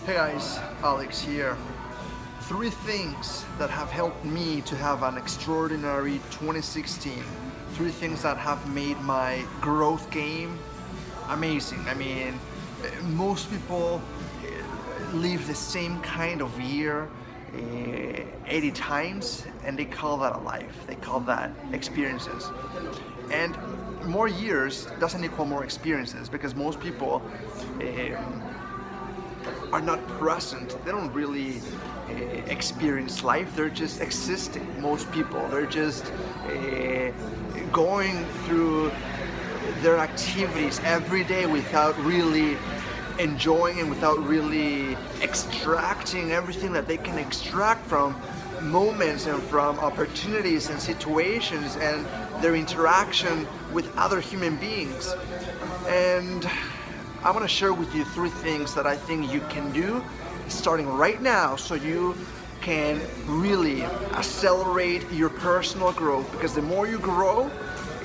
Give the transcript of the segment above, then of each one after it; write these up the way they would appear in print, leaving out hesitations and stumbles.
Hey guys, Alex here. Three things that have helped me to have an extraordinary 2016. Three things that have made my growth game amazing. Most people live the same kind of year 80 times and they call that a life. They call that experiences. And more years doesn't equal more experiences because most people are not present. They don't really experience life. They're just existing. Most people, they're just going through their activities every day without really enjoying and without really extracting everything that they can extract from moments and from opportunities and situations and their interaction with other human beings. And I want to share with you three things that I think you can do starting right now so you can really accelerate your personal growth, because the more you grow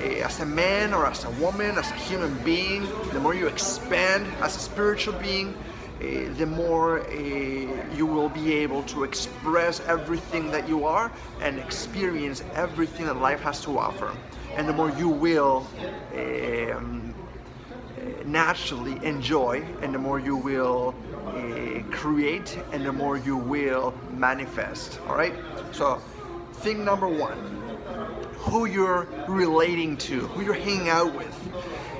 as a man or as a woman, as a human being, the more you expand as a spiritual being, the more you will be able to express everything that you are and experience everything that life has to offer. And the more you will naturally enjoy, and the more you will create, and the more you will manifest. All right, so thing number one, who you're relating to, who you're hanging out with.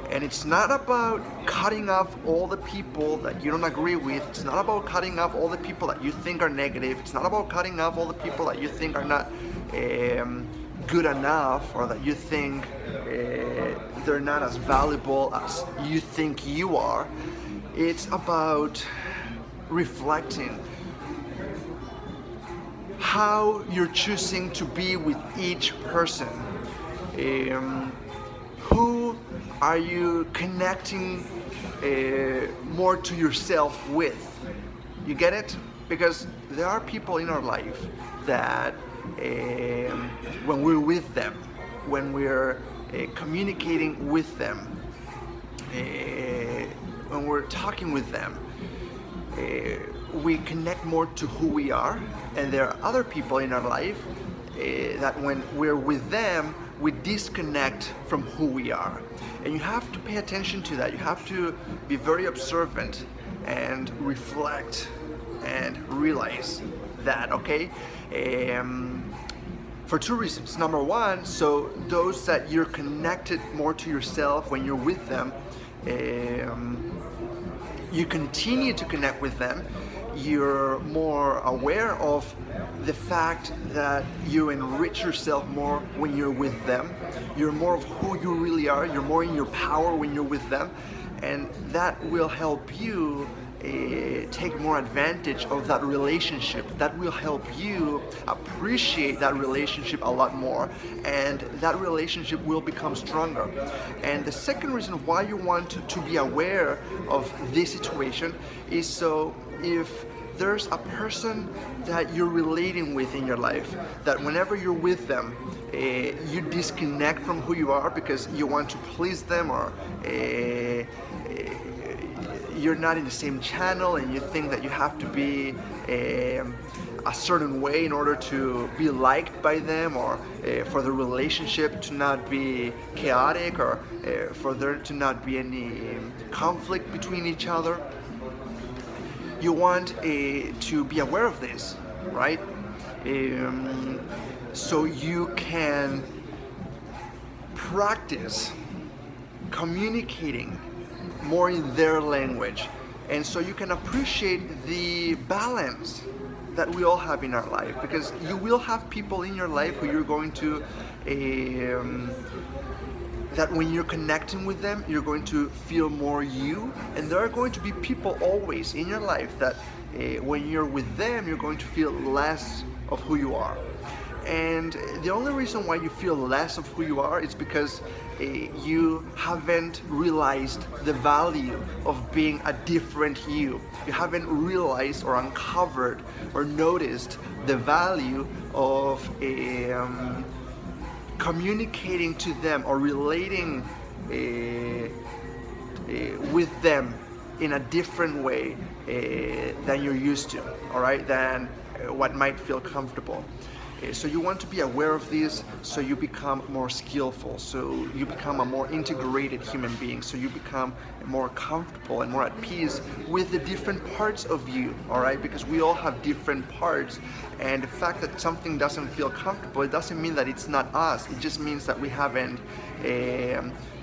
And it's not about cutting off all the people that you don't agree with. It's not about cutting off all the people that you think are negative. It's not about cutting off all the people that you think are not good enough, or that you think they're not as valuable as you think you are. It's about reflecting how you're choosing to be with each person. Who are you connecting more to yourself with? You get it? Because there are people in our life that when we're with them, when we're communicating with them, when we're talking with them, we connect more to who we are. And there are other people in our life that when we're with them, we disconnect from who we are. And you have to pay attention to that. You have to be very observant and reflect and realize that, okay? For two reasons. Number one, so those that you're connected more to yourself when you're with them, you continue to connect with them. You're more aware of the fact that you enrich yourself more when you're with them. You're more of who you really are. You're more in your power when you're with them. And that will help you take more advantage of that relationship. That will help you appreciate that relationship a lot more, and that relationship will become stronger. And the second reason why you want to be aware of this situation is so if there's a person that you're relating with in your life, that whenever you're with them, you disconnect from who you are because you want to please them, or you're not in the same channel and you think that you have to be a certain way in order to be liked by them, or for the relationship to not be chaotic, or for there to not be any conflict between each other. You want to be aware of this, right? So you can practice communicating more in their language, and so you can appreciate the balance that we all have in our life, because you will have people in your life who you're going to that when you're connecting with them, you're going to feel more you, and there are going to be people always in your life that when you're with them, you're going to feel less of who you are. And the only reason why you feel less of who you are is because you haven't realized the value of being a different you. You haven't realized or uncovered or noticed the value of communicating to them or relating with them in a different way than you're used to, all right, than what might feel comfortable. So you want to be aware of this, so you become more skillful, so you become a more integrated human being, so you become more comfortable and more at peace with the different parts of you, all right? Because we all have different parts, and the fact that something doesn't feel comfortable, it doesn't mean that it's not us. It just means that we haven't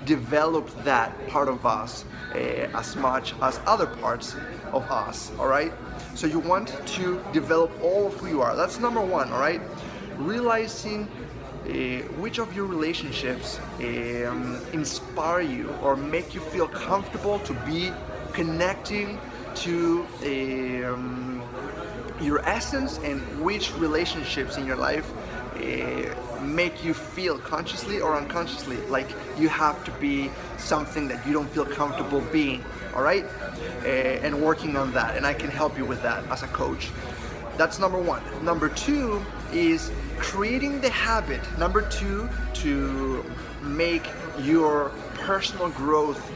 developed that part of us as much as other parts of us, all right? So you want to develop all of who you are. That's number one, all right? Realizing which of your relationships inspire you or make you feel comfortable to be connecting to your essence, and which relationships in your life make you feel consciously or unconsciously like you have to be something that you don't feel comfortable being, all right? And working on that, and I can help you with that as a coach. That's number one. Number two is creating the habit. Number two, to make your personal growth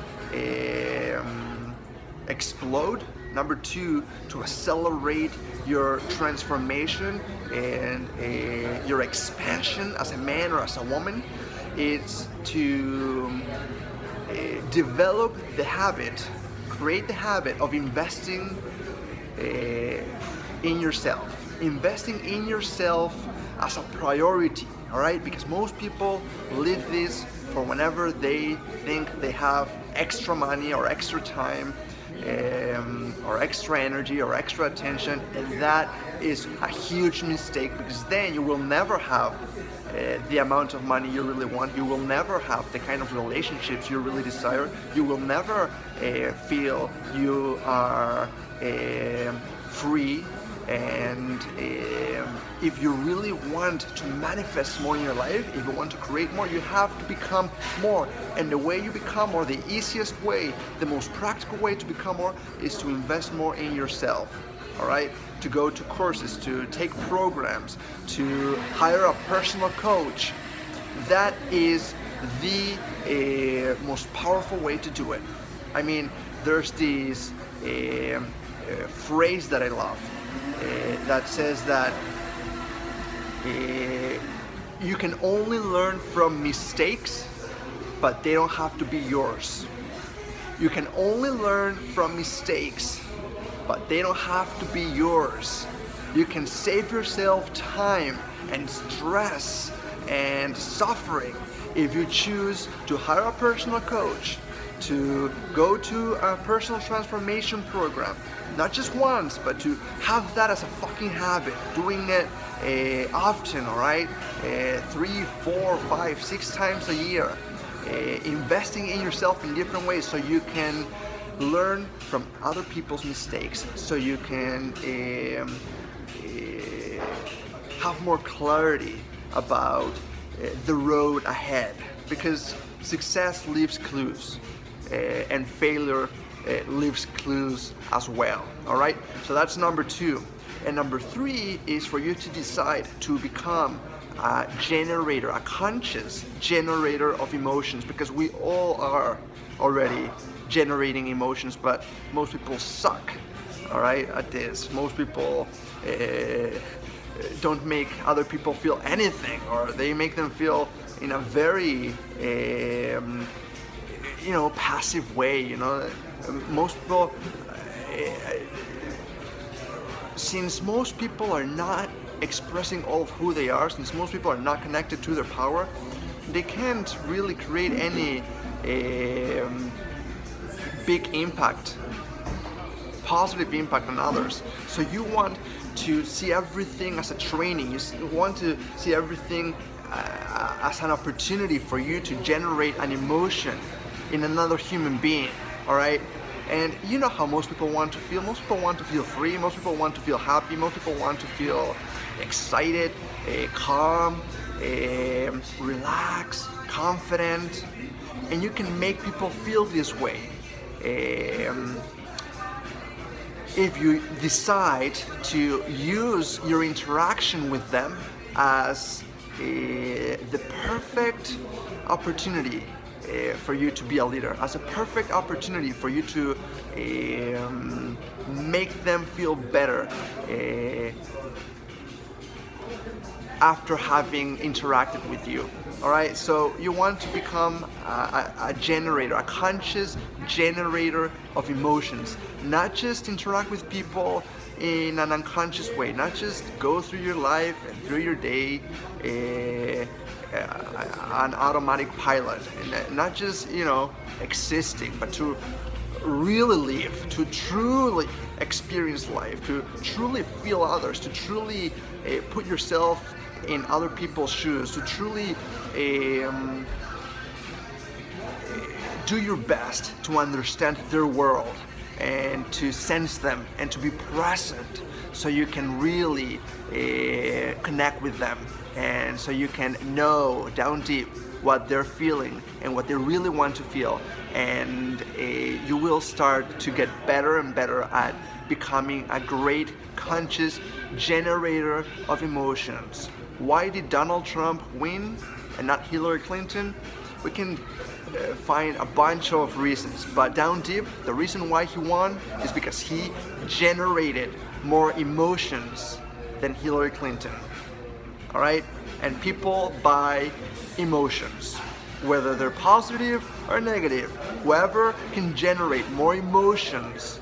explode. Number two, to accelerate your transformation and your expansion as a man or as a woman. It's to develop the habit, create the habit of investing in yourself. Investing in yourself as a priority, all right? Because most people live this for whenever they think they have extra money or extra time, or extra energy or extra attention, and that is a huge mistake, because then you will never have the amount of money you really want. You will never have the kind of relationships you really desire. You will never feel you are free. And if you really want to manifest more in your life, if you want to create more, you have to become more. And the way you become more, the easiest way, the most practical way to become more, is to invest more in yourself, all right? To go to courses, to take programs, to hire a personal coach. That is the most powerful way to do it. I mean, there's this phrase that I love. That says that you can only learn from mistakes, but they don't have to be yours. You can only learn from mistakes, but they don't have to be yours. You can save yourself time and stress and suffering if you choose to hire a personal coach, to go to a personal transformation program, not just once, but to have that as a fucking habit, doing it often, all right? 3, 4, 5, 6 times a year, investing in yourself in different ways, so you can learn from other people's mistakes, so you can have more clarity about the road ahead, because success leaves clues, and failure leaves clues as well, all right? So that's number two. And number three is for you to decide to become a generator, a conscious generator of emotions, because we all are already generating emotions, but most people suck, all right, at this. Most people don't make other people feel anything, or they make them feel in a very passive way. Most people, since most people are not expressing all of who they are, since most people are not connected to their power, they can't really create any big impact, positive impact on others. So you want to see everything as a training. You want to see everything as an opportunity for you to generate an emotion in another human being, all right? And you know how most people want to feel. Most people want to feel free. Most people want to feel happy. Most people want to feel excited, calm, relaxed, confident. And you can make people feel this way if you decide to use your interaction with them as the perfect opportunity for you to be a leader, as a perfect opportunity for you to make them feel better after having interacted with you. All right, so you want to become a generator, a conscious generator of emotions. Not just interact with people in an unconscious way, not just go through your life and through your day on automatic pilot, and not just, you know, existing, but to really live, to truly experience life, to truly feel others, to truly put yourself in other people's shoes, to truly do your best to understand their world and to sense them and to be present, so you can really connect with them, and so you can know down deep what they're feeling and what they really want to feel, and you will start to get better and better at becoming a great conscious generator of emotions. Why did Donald Trump win and not Hillary Clinton? We can find a bunch of reasons, but down deep, the reason why he won is because he generated more emotions than Hillary Clinton. All right? And people buy emotions, whether they're positive or negative. Whoever can generate more emotions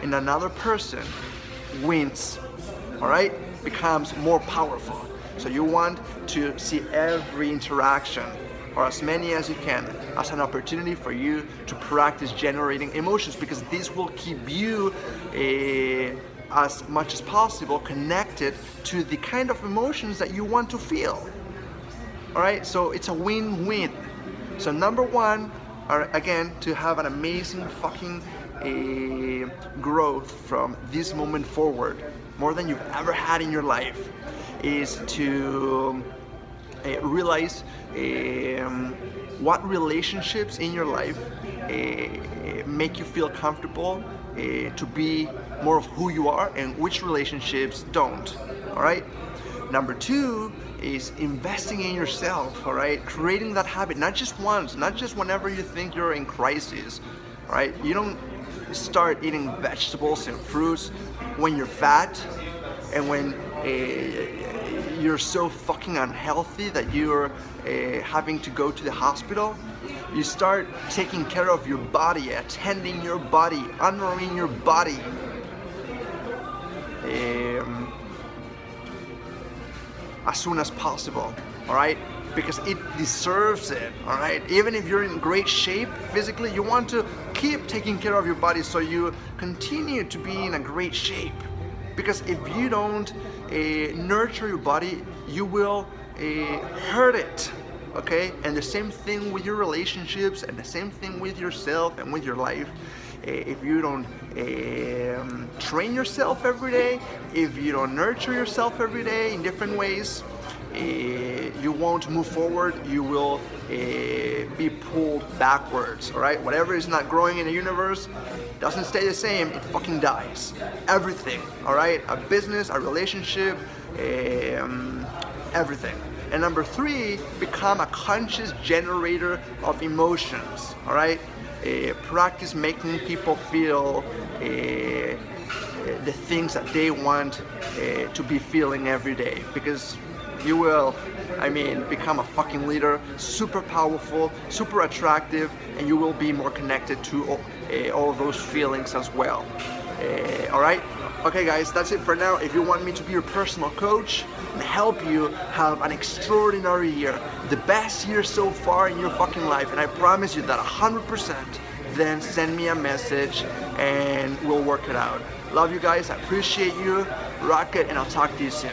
in another person wins. All right? Becomes more powerful. So you want to see every interaction, or as many as you can, as an opportunity for you to practice generating emotions, because this will keep you as much as possible connected to the kind of emotions that you want to feel. All right, so it's a win-win. So number one, again, to have an amazing fucking growth from this moment forward, more than you've ever had in your life, is to realize what relationships in your life make you feel comfortable to be more of who you are, and which relationships don't. All right. Number two is investing in yourself. All right, creating that habit, not just once, not just whenever you think you're in crisis. All right, you don't start eating vegetables and fruits when you're fat and when you're so fucking unhealthy that you're having to go to the hospital. You start taking care of your body, attending your body, honoring your body, as soon as possible, all right? Because it deserves it, all right? Even if you're in great shape physically, you want to keep taking care of your body so you continue to be in a great shape. Because if you don't nurture your body, you will hurt it, okay? And the same thing with your relationships, and the same thing with yourself and with your life. If you don't train yourself every day, if you don't nurture yourself every day in different ways, you won't move forward. You will be pulled backwards, all right? Whatever is not growing in the universe doesn't stay the same, it fucking dies. Everything, all right? A business, a relationship, everything. And number three, become a conscious generator of emotions, all right? Practice making people feel the things that they want to be feeling every day, because you will, become a fucking leader, super powerful, super attractive, and you will be more connected to all those feelings as well. All right? Okay guys, that's it for now. If you want me to be your personal coach and help you have an extraordinary year, the best year so far in your fucking life, and I promise you that 100%, then send me a message and we'll work it out. Love you guys, I appreciate you, rock it, and I'll talk to you soon.